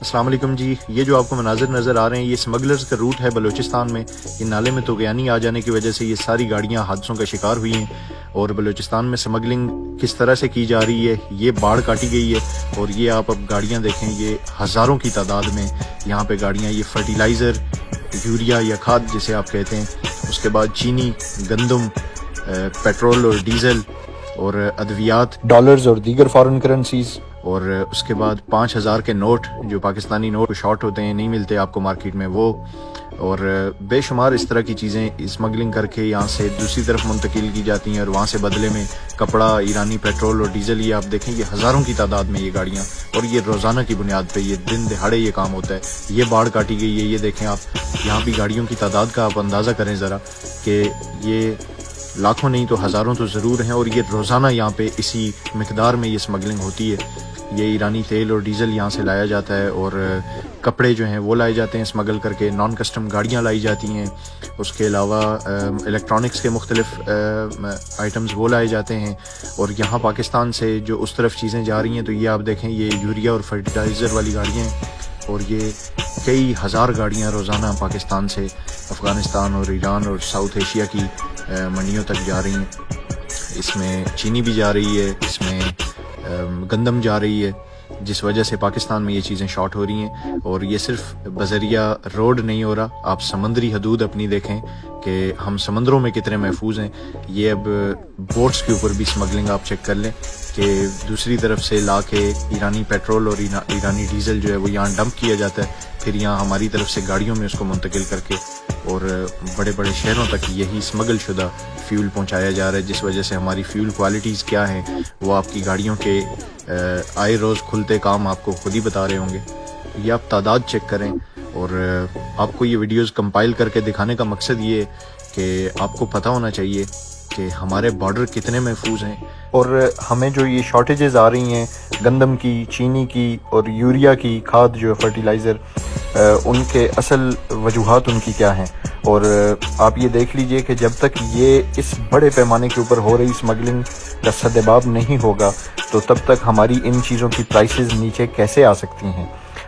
السلام علیکم جی، یہ جو آپ کو مناظر نظر آ رہے ہیں یہ اسمگلرز کا روٹ ہے بلوچستان میں۔ یہ نالے میں طغیانی آ جانے کی وجہ سے یہ ساری گاڑیاں حادثوں کا شکار ہوئی ہیں، اور بلوچستان میں اسمگلنگ کس طرح سے کی جا رہی ہے، یہ باڑ کاٹی گئی ہے۔ اور یہ آپ اب گاڑیاں دیکھیں، یہ ہزاروں کی تعداد میں یہاں پہ گاڑیاں، یہ فرٹیلائزر، یوریا یا کھاد جسے آپ کہتے ہیں، اس کے بعد چینی، گندم، پیٹرول اور ڈیزل اور ادویات، ڈالرز اور دیگر فارن کرنسیز، اور اس کے بعد 5,000 کے نوٹ جو پاکستانی نوٹ شارٹ ہوتے ہیں، نہیں ملتے آپ کو مارکیٹ میں وہ، اور بے شمار اس طرح کی چیزیں اسمگلنگ کر کے یہاں سے دوسری طرف منتقل کی جاتی ہیں، اور وہاں سے بدلے میں کپڑا، ایرانی پیٹرول اور ڈیزل، یہ آپ دیکھیں یہ ہزاروں کی تعداد میں یہ گاڑیاں، اور یہ روزانہ کی بنیاد پہ، یہ دن دہاڑے یہ کام ہوتا ہے۔ یہ باڑ کاٹی گئی ہے، یہ دیکھیں آپ یہاں بھی گاڑیوں کی تعداد کا آپ اندازہ کریں ذرا کہ یہ لاکھوں نہیں تو ہزاروں تو ضرور ہیں، اور یہ روزانہ یہاں پہ اسی مقدار میں یہ اسمگلنگ ہوتی ہے۔ یہ ایرانی تیل اور ڈیزل یہاں سے لایا جاتا ہے، اور کپڑے جو ہیں وہ لائے جاتے ہیں اسمگل کر کے، نان کسٹم گاڑیاں لائی جاتی ہیں، اس کے علاوہ الیکٹرانکس کے مختلف آئٹمز وہ لائے جاتے ہیں، اور یہاں پاکستان سے جو اس طرف چیزیں جا رہی ہیں تو یہ آپ دیکھیں یہ یوریا اور فرٹیلائزر والی گاڑیاں ہیں، اور یہ کئی ہزار گاڑیاں روزانہ پاکستان سے افغانستان اور ایران اور ساؤتھ ایشیا کی منڈیوں تک جا رہی ہیں۔ اس میں چینی بھی جا رہی ہے، اس میں گندم جا رہی ہے، جس وجہ سے پاکستان میں یہ چیزیں شارٹ ہو رہی ہیں۔ اور یہ صرف بذریعہ روڈ نہیں ہو رہا، آپ سمندری حدود اپنی دیکھیں کہ ہم سمندروں میں کتنے محفوظ ہیں۔ یہ اب بوٹس کے اوپر بھی اسمگلنگ آپ چیک کر لیں کہ دوسری طرف سے لا کے ایرانی پیٹرول اور ایرانی ڈیزل جو ہے وہ یہاں ڈمپ کیا جاتا ہے، پھر یہاں ہماری طرف سے گاڑیوں میں اس کو منتقل کر کے اور بڑے بڑے شہروں تک یہی اسمگل شدہ فیول پہنچایا جا رہا ہے، جس وجہ سے ہماری فیول کوالٹیز کیا ہیں وہ آپ کی گاڑیوں کے آئے روز کھلتے کام آپ کو خود ہی بتا رہے ہوں گے۔ یہ آپ تعداد چیک کریں، اور آپ کو یہ ویڈیوز کمپائل کر کے دکھانے کا مقصد یہ ہے کہ آپ کو پتہ ہونا چاہیے کہ ہمارے بارڈر کتنے محفوظ ہیں، اور ہمیں جو یہ شارٹیجز آ رہی ہیں گندم کی، چینی کی اور یوریا کی کھاد جو فرٹیلائزر، ان کے اصل وجوہات ان کی کیا ہیں۔ اور آپ یہ دیکھ لیجئے کہ جب تک یہ اس بڑے پیمانے کے اوپر ہو رہی اسمگلنگ کا سدباب نہیں ہوگا تو تب تک ہماری ان چیزوں کی پرائسز نیچے کیسے آ سکتی ہیں۔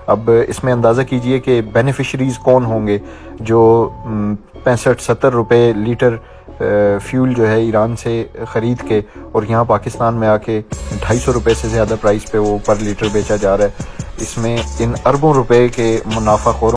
اب اس میں اندازہ کیجئے کہ بینیفیشریز کون ہوں گے جو 65-70 روپے لیٹر فیول جو ہے ایران سے خرید کے اور یہاں پاکستان میں آ کے 250 روپے سے زیادہ پرائس پہ وہ پر لیٹر بیچا جا رہا ہے۔ اس میں ان اربوں روپے کے منافع خوروں